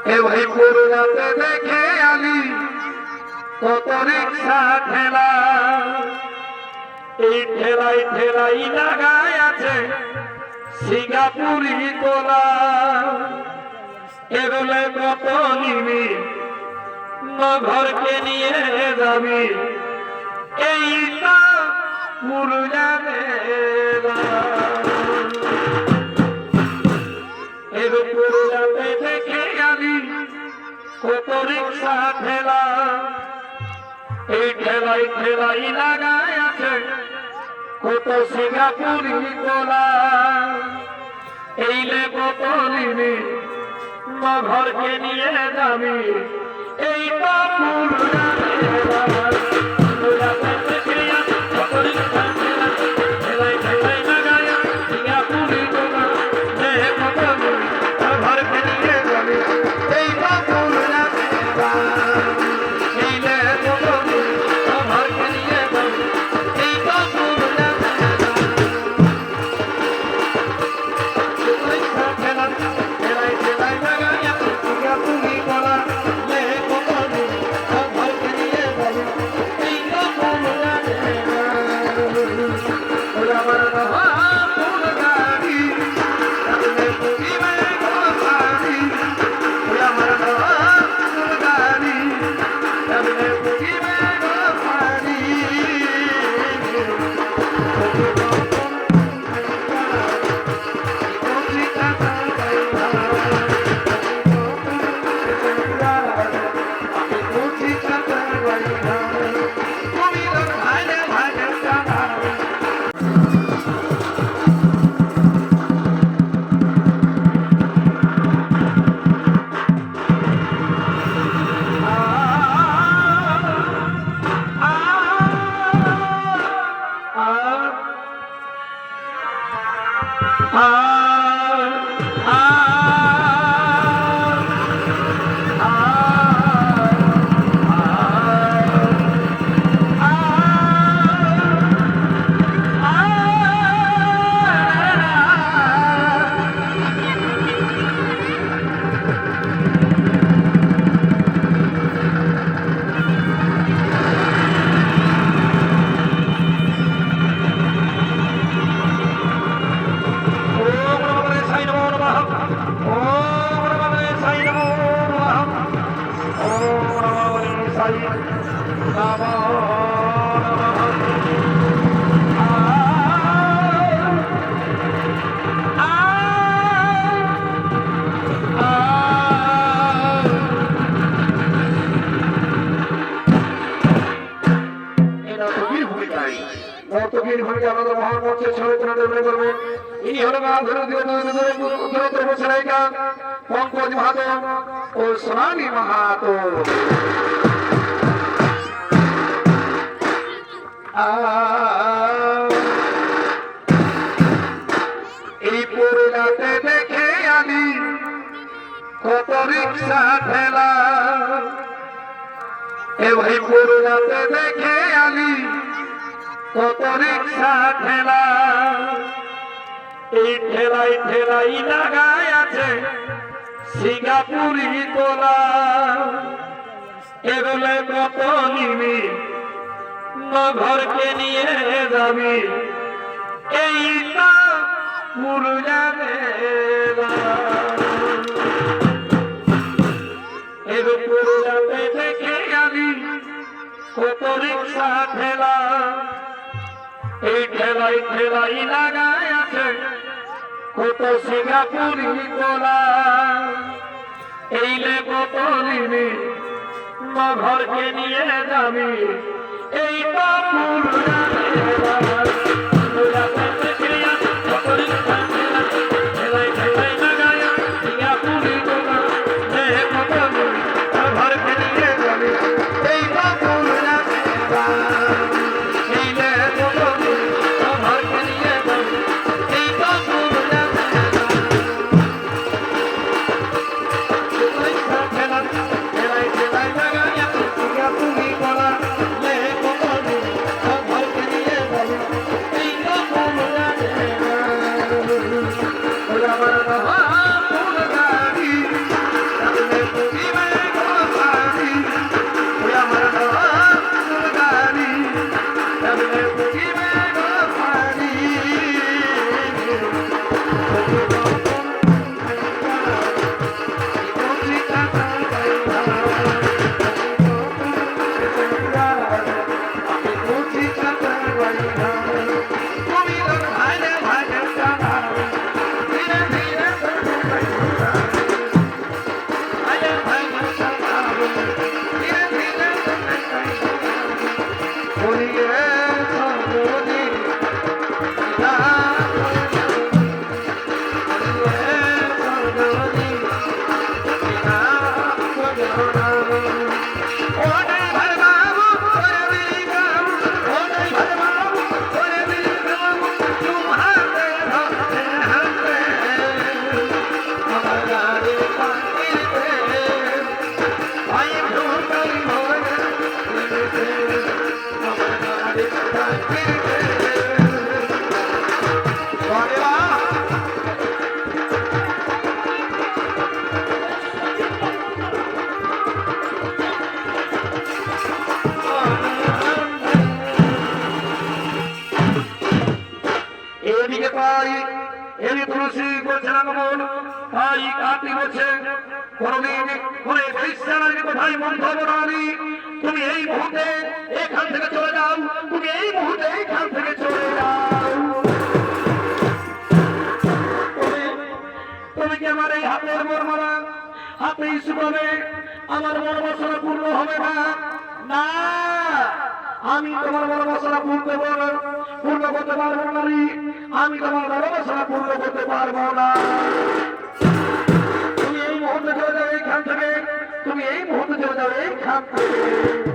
ভাই পুরুলিয়াতে দেখে আমি কত রিক্সা ঠেলা, এই ঠেলাই ঠেলাই লাগাই আছে সিঙ্গাপুরি কলা। এগুলো কত নিবি ঘরকে নিয়ে যাবি, এইটা পুরুলিয়াতে পুরুলিয়াতে দেখে আমি কত রিক্সা ঠেলা, এই ঠেলাই ঠেলাই লাগাই আছে কত সিঙ্গাপুরি কলা। এইলে কত নিবি ঘরকে নিয়ে যাবি, এইটা পুরুলিয়াতে নর্তকীর ভূমিকা আমাদের মহান মঞ্চের সচেতনতা তৈরি করবেন। ইনি হলেন নায়িকা পঙ্কজ মাহাতো ও সোনালী মাহাতো। এই পুরুলিয়াতে দেখে আমি কত রিক্সা ঠেলা, ভাই পুরুলিয়াতে দেখে আমি কত রিক্সা ঠেলা, এই ঠেলাই ঠেলাই লাগাই আছে সিঙ্গাপুরি কলা। এগুলো কত নিবি ঘরকে নিয়ে যাবি, এইটা পুরুলিয়াতে পুরুলিয়াতে দেখে আমি কত রিক্সা ঠেলা, এই ঠেলাই ঠেলাই লাগাই আছে কত সিঙ্গাপুরি কলা। এইলে কত নিবি ঘরকে নিয়ে যাবি, এইটা আগমন তাই কাটি বলছে কোনদিন কোন বৈশ্যানের কোথায় বন্ধ বরানি তুমি এই মুহূর্তে এখান থেকে চলে যাও তুমি এই মুহূর্তে এখান থেকে চলে যাও তুমি কি আমার এই হাতের মর্মরা হাতেই শুকাবে আমার মনোবাসনা পূর্ণ হবে না না আমি তোমার মনোবাসনা পূর্ণ করতে পারবো না আমি তোমার মনোবাসনা পূর্ণ করতে পারবো না তুমি এই মুহূর্তে চলে যাও এইখান থেকে তুমি এই মুহূর্তে চলে যাও এইখান থেকে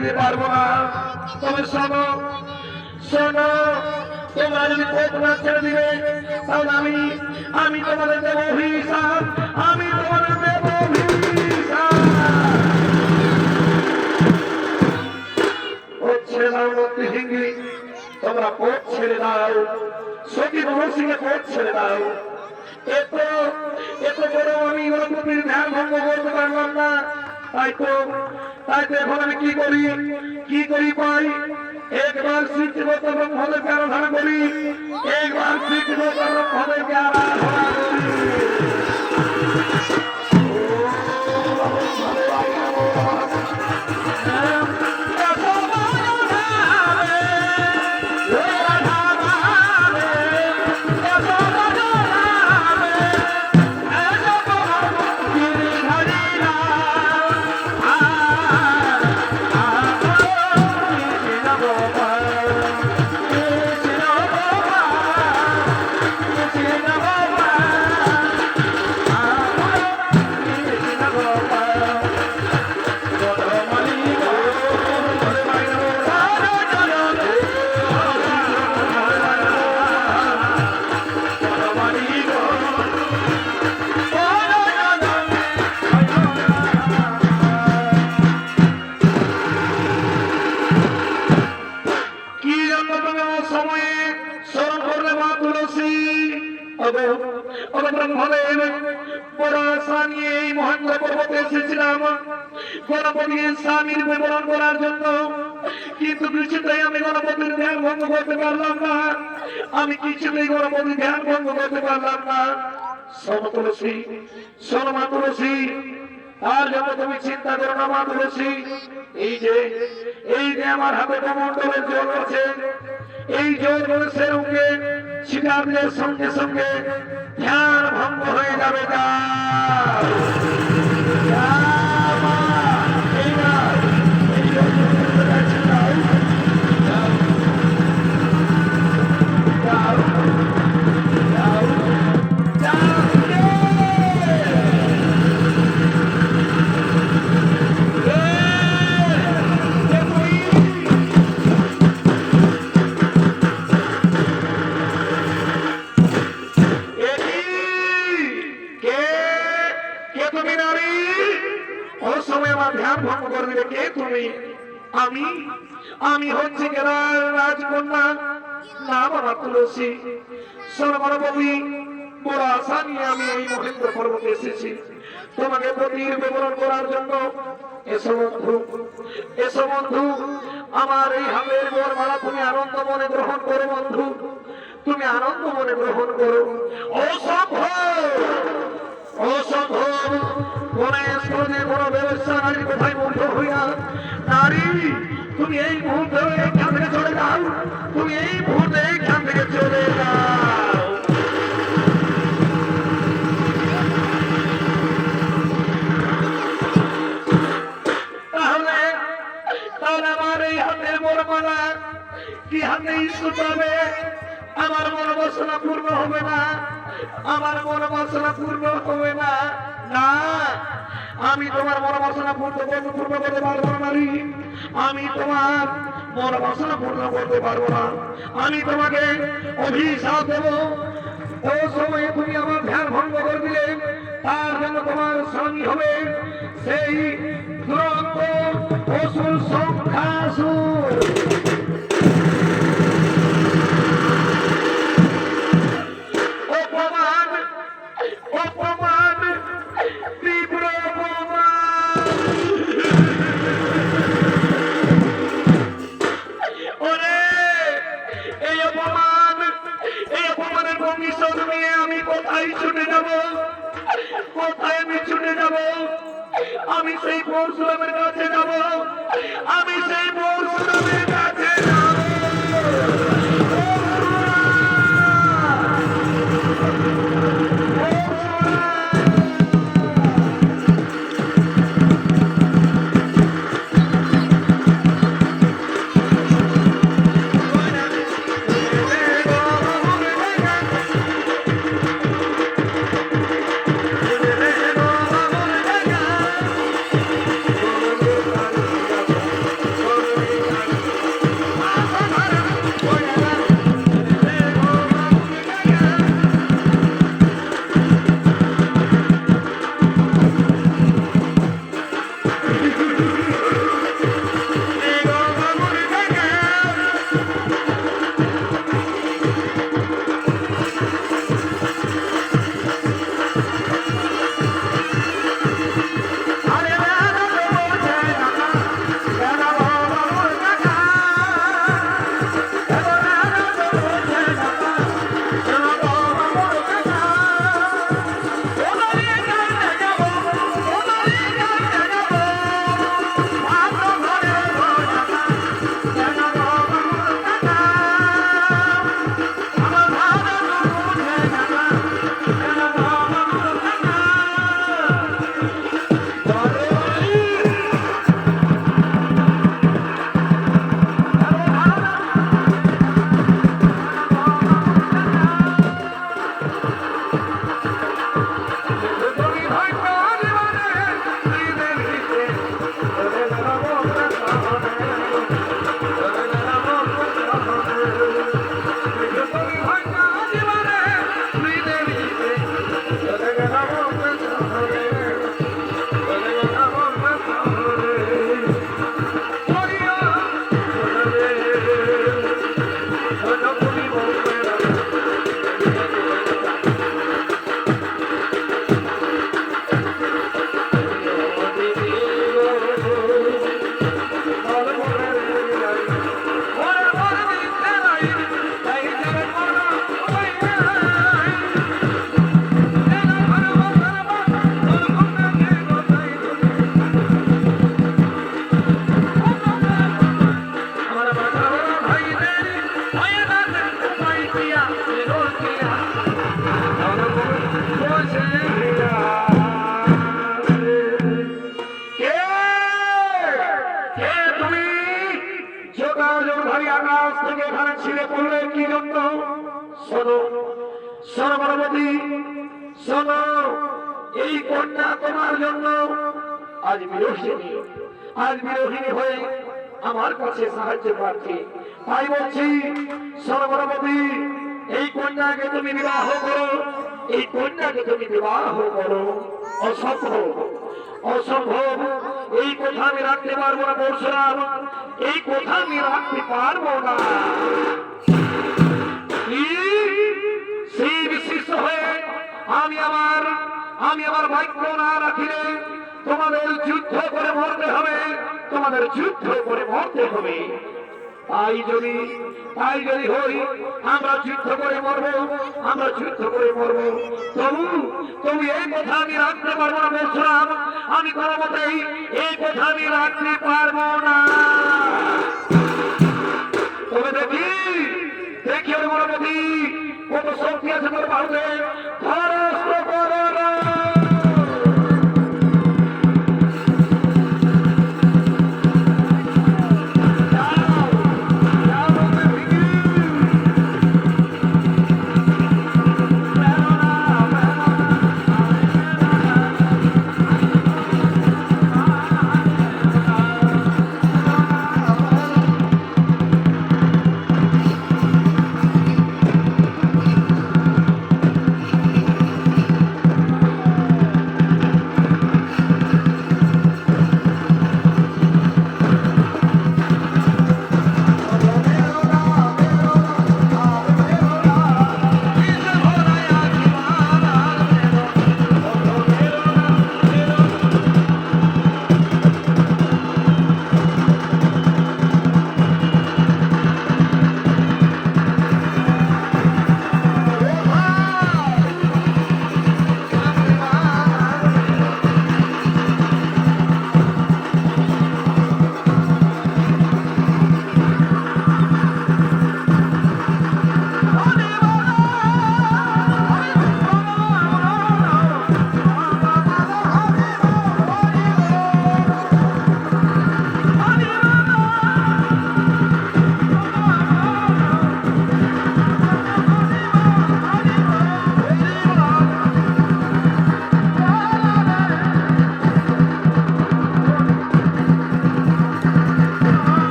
ছেড়ে পারবো না তবে শোনো শোনো তোমরা যদি পথ ছেড়ে দিবে তাহলে আমি তোমাদের দেব অভিশাপ আমি তোমাদের দেব অভিশাপ পথ ছেড়ে দাও মন্ত্রী তোমরা পথ ছেড়ে দাও সখী মহর্ষিকে পথ ছেড়ে দাও এত বড় আমি গণপতির ধ্যান ভঙ্গ করতে পারলাম না তাই তো এখন আমি কি করি পাই একবার শিক্ষিত ব্রহ্মদেবকে আরাধনা করি একবার শিক্ষিত ব্রহ্মদেবকে আরাধনা গণপতির স্বামীর বিবরণ করার জন্য কিন্তু কিছুতেই আমি গণপতির ধ্যান ভঙ্গ করতে পারলাম না আমি কিছুতেই গণপতির ধ্যান ভঙ্গ করতে পারলাম না শোনো তুলসী শোনো মা তুলসী আর যখন তুমি চিন্তা করো না মা তুলসী এই যে আমার হাতে কমণ্ডলের জল আছে এই জল মানুষের সঙ্গে শিকারদের সঙ্গে সঙ্গে ধ্যান ভঙ্গ হয়ে যাবে না আমি হচ্ছে রাজকন্যা না বাবা তুলসী, সর্বরবতী বড় আশা নিয়ে আমি এই মহেন্দ্র পর্বতে এসেছি তোমাকে পতির বিবরণ করার জন্য। এসো বন্ধু, এসো বন্ধু, আমার এই হাতের বরমালা তুমি আনন্দ মনে গ্রহণ করো বন্ধু, তুমি আনন্দ মনে গ্রহণ করো। অসম্ভব, অসম্ভব, গণেশ ক্রোধে বড় ব্যবস্থা নারী কোথায় মুগ্ধ হইয়া, নারী তুমি এই মুহূর্তে এখান থেকে চলে যাও, তুমি এই মুহূর্তে এখান থেকে চলে যাও। তাহলে তাহলে আমার এই হাতের বরমালা কি হাতে ইস্যুত হবে? আমার মনোবাসনা পূর্ণ হবে না, আমার মনোবাসনা পূর্ণ হবে না। না, আমি তোমার মনোবাসনা পূর্ণ করতে পারবো না নারী, আমি তোমার মনোবাসনা পূর্ণ করতে পারবো না। আমি তোমাকে অভিশাপ দেব, ওই সময়ে তুমি আমার ধ্যান ভঙ্গ করে দিলে তার জন্য তোমার স্বামী হবে সেই দুরন্ত অসুর সংখ্যাসুর। অপমান, অপমান, তীব্র অপমান। ওরে এই অপমান, এই অপমানের প্রতিশোধ নিয়ে আমি কোথায় ছুটে যাব, কোথায় আমি ছুটে যাব? আমি সেই পরশুরামের কাছে যাব, আমি সেই পরশুরামের কাছে যাব। শোনো, এই কন্যা তোমার জন্য আজ বিরোহিনী হয়ে আমার কাছে সাহায্য প্রার্থী। তাই বলছি সর্বরবতী, এই কন্যাকে তুমি বিবাহ করো, এই কন্যাকে তুমি বিবাহ করো। অসম্ভব, অসম্ভব, এই কথা আমি রাখতে পারবো না পরশুরাম, এই কথা আমি রাখতে পারবো না। সেই বিশিষ্ট হয়ে আমি আমার বাক্য না রাখিলে তোমাদের যুদ্ধ করে মরতে হবে, তোমাদের যুদ্ধ করে মরতে হবে। তাই যদি হই আমরা যুদ্ধ করে মরবো, আমরা যুদ্ধ করে মরবো। তবু এই কথা আমি রাখতে পারবো না পরশুরাম, আমি কোনো মতেই এই কথা আমি রাখতে পারবো না। তবে দেখি ওই গণপতি কত শক্তি আছে তোর বাহুতে, ধরাস্ত্র করো না।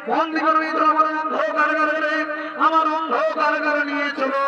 বন্দি করে আমার অন্ধ কারাগারে নিয়ে চলো।